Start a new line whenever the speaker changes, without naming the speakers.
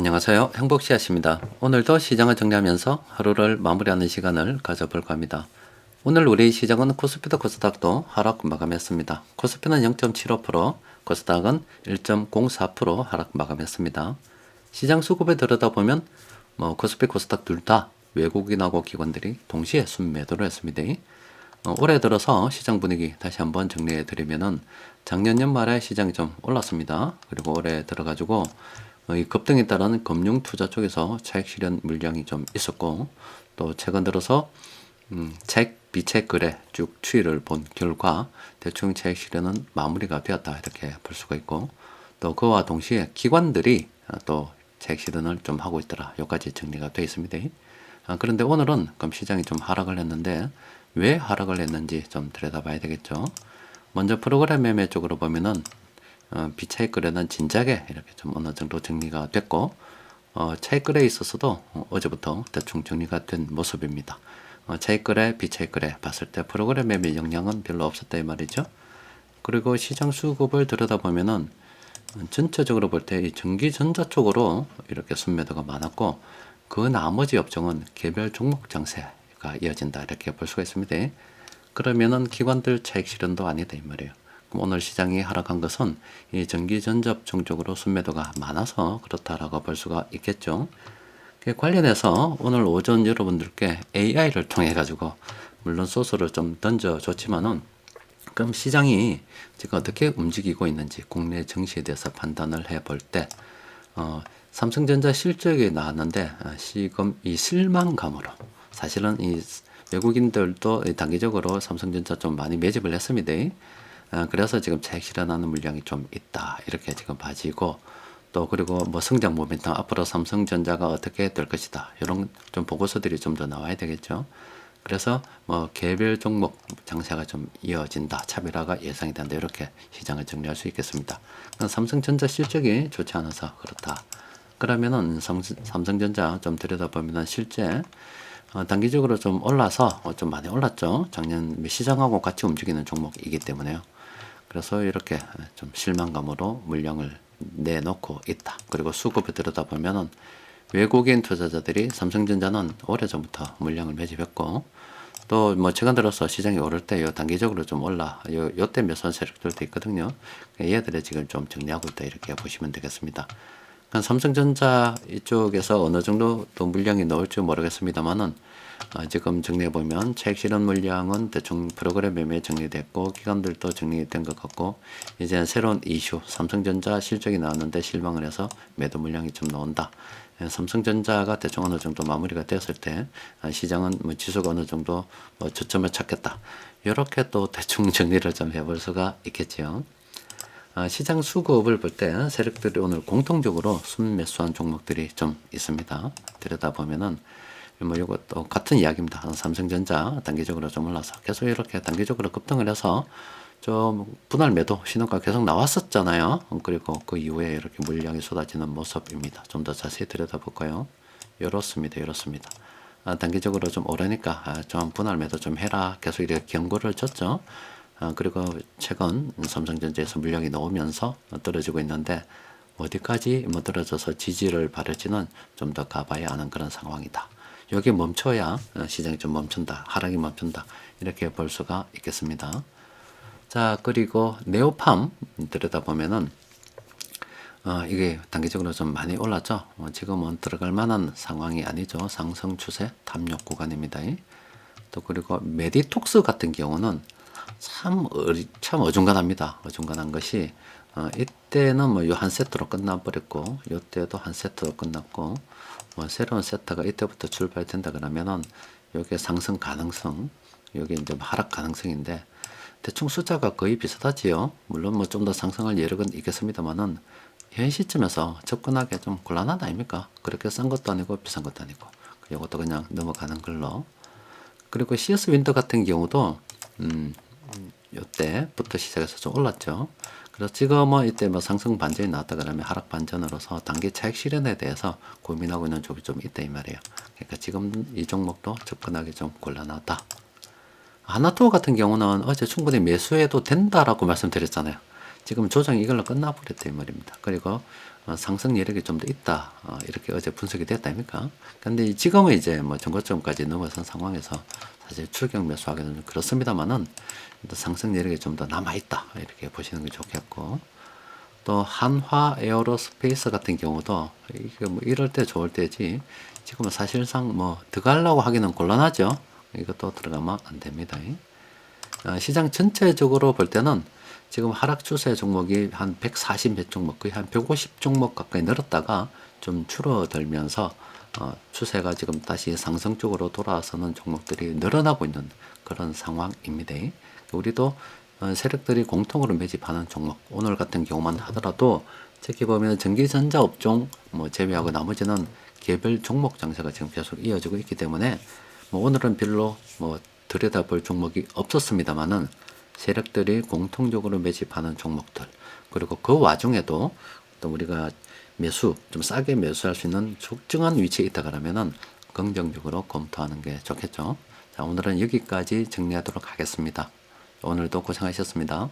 안녕하세요. 행복씨앗입니다. 오늘도 시장을 정리하면서 하루를 마무리하는 시간을 가져볼까 합니다. 오늘 우리 시장은 코스피도 코스닥도 하락 마감했습니다. 코스피는 0.75%, 코스닥은 1.04% 하락 마감했습니다. 시장 수급을 들여다보면 코스피, 코스닥 둘 다 외국인하고 기관들이 동시에 순매도를 했습니다. 올해 들어서 시장 분위기 다시 한번 정리해 드리면은 작년 연말에 시장이 좀 올랐습니다. 그리고 올해 들어가지고 이 급등에 따른 금융 투자 쪽에서 차익 실현 물량이 좀 있었고, 또 최근 들어서 차익 비차익 거래 쭉 추이를 본 결과 대충 차익 실현은 마무리가 되었다 이렇게 볼 수가 있고, 또 그와 동시에 기관들이 또 차익 실현을 좀 하고 있더라, 여기까지 정리가 되어 있습니다. 그런데 오늘은 그럼 시장이 좀 하락을 했는데 왜 하락을 했는지 좀 들여다봐야 되겠죠. 먼저 프로그램 매매 쪽으로 보면은 비차익 거래는 진작에 이렇게 좀 어느 정도 정리가 됐고, 차익 거래에 있어서도 어제부터 대충 정리가 된 모습입니다. 차익 거래, 비차익 거래 봤을 때 프로그램 매매 영향은 별로 없었다 이 말이죠. 그리고 시장 수급을 들여다보면은 전체적으로 볼 때 이 전기전자 쪽으로 이렇게 순매도가 많았고, 그 나머지 업종은 개별 종목 장세가 이어진다 이렇게 볼 수가 있습니다. 그러면은 기관들 차익 실현도 아니다 이 말이에요. 그럼 오늘 시장이 하락한 것은 이 전기전자 업종 쪽으로 순매도가 많아서 그렇다라고 볼 수가 있겠죠. 관련해서 오늘 오전 여러분들께 AI를 통해 가지고 물론 소스를 좀 던져줬지만은, 그럼 시장이 지금 어떻게 움직이고 있는지 국내 증시에 대해서 판단을 해볼 때 삼성전자 실적이 나왔는데 지금 이 실망감으로, 사실은 이 외국인들도 단기적으로 삼성전자 좀 많이 매집을 했습니다. 그래서 지금 차익 실현하는 물량이 좀 있다 이렇게 지금 봐지고, 또 그리고 성장 모멘텀 앞으로 삼성전자가 어떻게 될 것이다 이런 좀 보고서들이 좀 더 나와야 되겠죠. 그래서 개별 종목 장세가 좀 이어진다, 차별화가 예상이 된다, 이렇게 시장을 정리할 수 있겠습니다. 삼성전자 실적이 좋지 않아서 그렇다. 그러면은 삼성전자 좀 들여다보면은 실제 단기적으로 좀 올라서 좀 많이 올랐죠. 작년 시장하고 같이 움직이는 종목이기 때문에요. 그래서 이렇게 좀 실망감으로 물량을 내놓고 있다. 그리고 수급을 들여다보면은 외국인 투자자들이 삼성전자는 오래전부터 물량을 매집했고, 또 최근 들어서 시장이 오를 때 단기적으로 좀 요때 매수한 세력들도 있거든요. 얘들이 지금 좀 정리하고 있다 이렇게 보시면 되겠습니다. 삼성전자 이쪽에서 어느 정도 또 물량이 나올지 모르겠습니다만은 지금 정리해보면 차익 실현 물량은 대충 프로그램 매매 정리됐고, 기관들도 정리된 것 같고, 이제 새로운 이슈 삼성전자 실적이 나왔는데 실망을 해서 매도 물량이 좀 나온다. 삼성전자가 대충 어느 정도 마무리가 되었을 때 시장은 지수가 어느 정도 저점을 찾겠다, 이렇게 또 대충 정리를 좀 해볼 수가 있겠죠. 시장 수급을 볼 때 세력들이 오늘 공통적으로 순매수한 종목들이 좀 있습니다. 들여다보면은 이것도 같은 이야기입니다. 삼성전자 단기적으로 좀 올라서 계속 이렇게 단기적으로 급등을 해서 좀 분할 매도 신호가 계속 나왔었잖아요. 그리고 그 이후에 이렇게 물량이 쏟아지는 모습입니다. 좀 더 자세히 들여다볼까요? 이렇습니다. 단기적으로 좀 오르니까 좀 분할 매도 좀 해라, 계속 이렇게 경고를 줬죠. 그리고 최근 삼성전자에서 물량이 나오면서 떨어지고 있는데, 어디까지 떨어져서 지지를 바랄지는 좀 더 가봐야 하는 그런 상황이다. 여기 멈춰야 시장이 좀 멈춘다, 하락이 멈춘다, 이렇게 볼 수가 있겠습니다. 자, 그리고 네오팜 들여다보면은 이게 단기적으로 좀 많이 올랐죠. 지금은 들어갈 만한 상황이 아니죠. 상승 추세 탐욕 구간입니다. 또 그리고 메디톡스 같은 경우는 참 어중간합니다. 어중간한 것이 이때는 요 한 세트로 끝나버렸고, 요때도 한 세트로 끝났고, 새로운 세트가 이때부터 출발된다 그러면은 요게 상승 가능성, 요게 이제 하락 가능성인데, 대충 숫자가 거의 비슷하지요. 물론 좀 더 상승할 여력은 있겠습니다만은 현 시점에서 접근하기 좀 곤란하다 아닙니까? 그렇게 싼 것도 아니고 비싼 것도 아니고, 이것도 그냥 넘어가는 걸로. 그리고 CS 윈더 같은 경우도 이때부터 시작해서 좀 올랐죠. 그래서 지금은 이때 상승 반전이 나왔다 그러면 하락 반전으로서 단기 차익 실현에 대해서 고민하고 있는 쪽이 좀 있다 이 말이에요. 그러니까 지금 이 종목도 접근하기 좀 곤란하다. 하나투어 같은 경우는 어제 충분히 매수해도 된다라고 말씀드렸잖아요. 지금 조정이 이걸로 끝나버렸다 이 말입니다. 그리고 상승 여력이 좀 더 있다. 이렇게 어제 분석이 됐다 아닙니까? 근데 지금은 이제 뭐 전고점까지 넘어선 상황에서 사실 출격 매수하기는 좀 그렇습니다만은 상승 여력이 좀 더 남아 있다. 이렇게 보시는 게 좋겠고. 또 한화 에어로스페이스 같은 경우도 이게 뭐 이럴 때 좋을 때지 지금은 사실상 뭐 들어가려고 하기는 곤란하죠. 이것도 들어가면 안 됩니다. 시장 전체적으로 볼 때는 지금 하락 추세 종목이 한 140 몇 종목, 거의 한 150 종목 가까이 늘었다가 좀 줄어들면서 추세가 지금 다시 상승 쪽으로 돌아서는 종목들이 늘어나고 있는 그런 상황입니다. 우리도 세력들이 공통으로 매집하는 종목, 오늘 같은 경우만 하더라도 특히 보면 전기전자 업종 뭐 제외하고 나머지는 개별 종목 장세가 지금 계속 이어지고 있기 때문에 뭐 오늘은 별로 뭐 들여다볼 종목이 없었습니다만은 세력들이 공통적으로 매집하는 종목들, 그리고 그 와중에도 또 우리가 매수 좀 싸게 매수할 수 있는 적정한 위치에 있다 그러면은 긍정적으로 검토하는 게 좋겠죠. 자, 오늘은 여기까지 정리하도록 하겠습니다. 오늘도 고생하셨습니다.